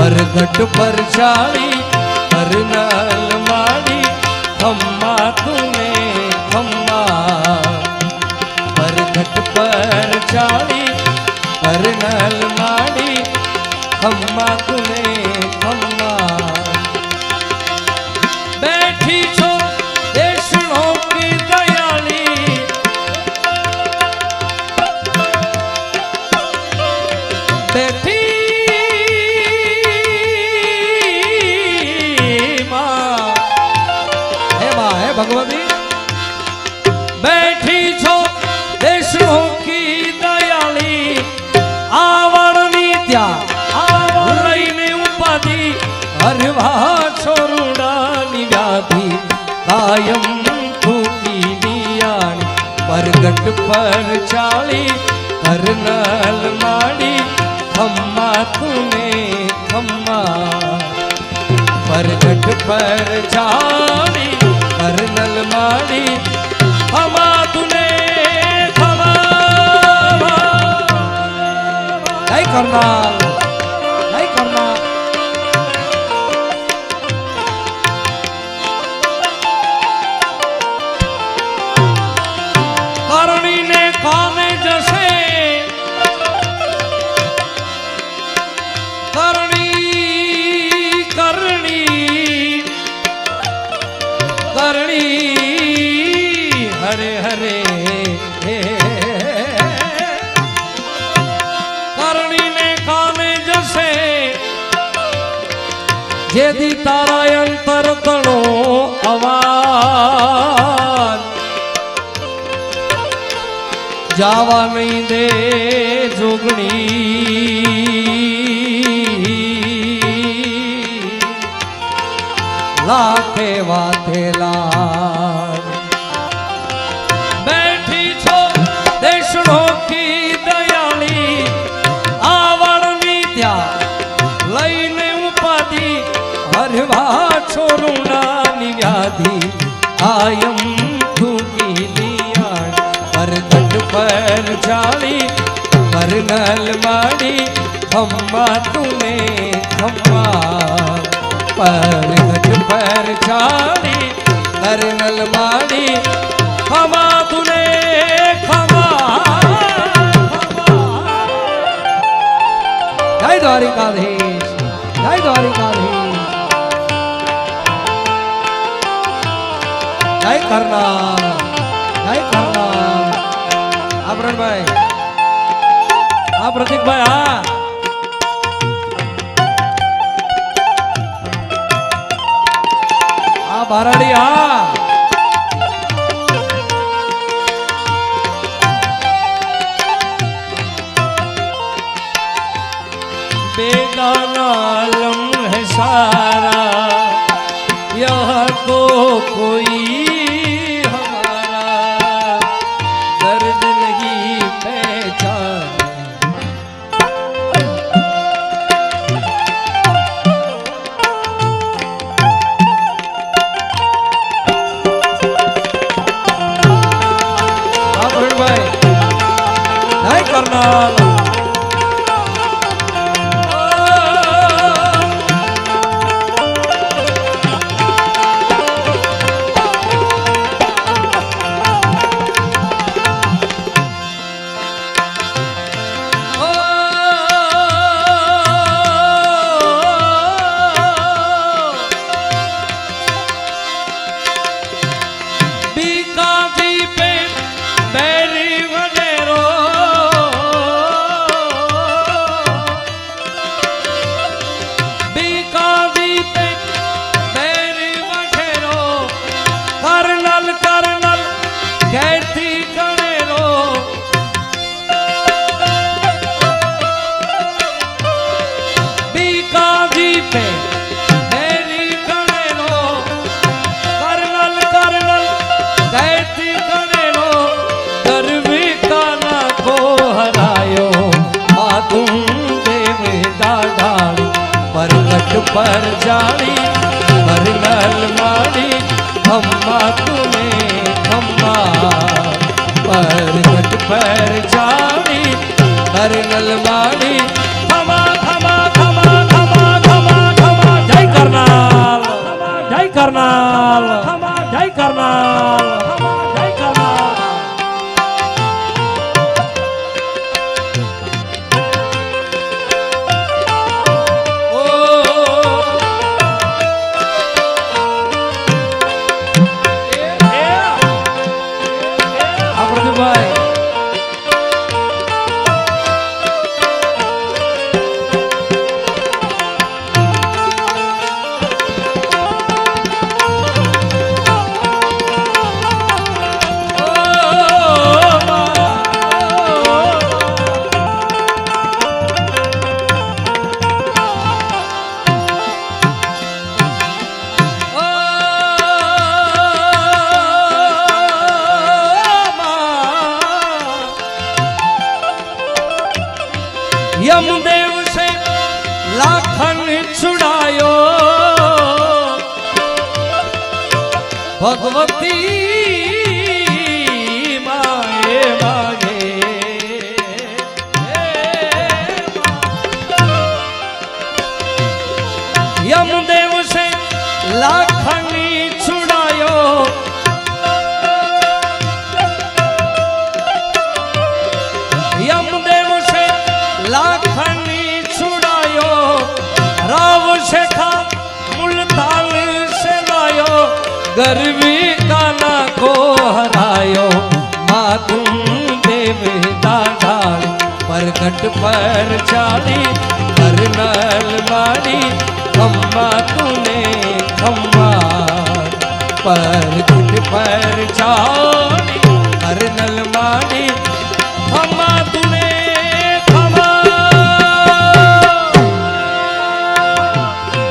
परगट पर चाली करनल माड़ी खम्मा तुम्हें खम्मा परगट पर चाली करनल माड़ी खम्मा तुम्हें खम्मा बैठी छो देशनों की दयाली बैठी भगवती बैठी छो देशों की दयाली आवड़नी त्या आवड़नी उपाधि हरवा छोरुडानी व्याधि कायम तूकी नियाणी परगट पर चाली करनल माड़ी खम्मा तुम्हें खम्मा परगट पर चाली करनल माड़ी खमा तूने खमा नहीं करना नहीं करना करणी ने कामे जैसे करणी करणी करणी हरे हरे करणी ने कामे जैसे जेदी तारा अंतर तणो आवाज जावा नहीं दे जोगणी लाखे वाथेला बैठी छो देशनों की दयाली आवड़नी त्या लईने उपाधि हरवा छोरुडानी व्याधि आयम तूकी नियाणी परगट पर चाली करनल माड़ी खम्मा तुम्हें खम्मा परगट पर चाली करनल माड़ी खमा तूने खमा जय द्वारिकाधीश जय द्वारिकाधीश जय करनाल आभरण भाई आ प्रतीक भाई हाँ बाराड़ी हाँ बेगाना लम्हे सारा यह तो कोई हमारा दर्द नहीं पहचान करनाल पर जाली करनल माड़ी खम्मा तुम्हें खम्मा परगट पर जाली करनल माड़ी खमा खमा खमा खमा खमा छुड़ायो भगवती माए मागे यमदेव से लाखनी छुड़ायो यमदेव से लाखनी छुड़ायो राव शेखा मुल्तान से लायो गर्वी काना को हरायो मातुम देव दादा परगट पर चाली करनल मारी खम्मा तूने खम्मा परगट पर चाली करनल मारी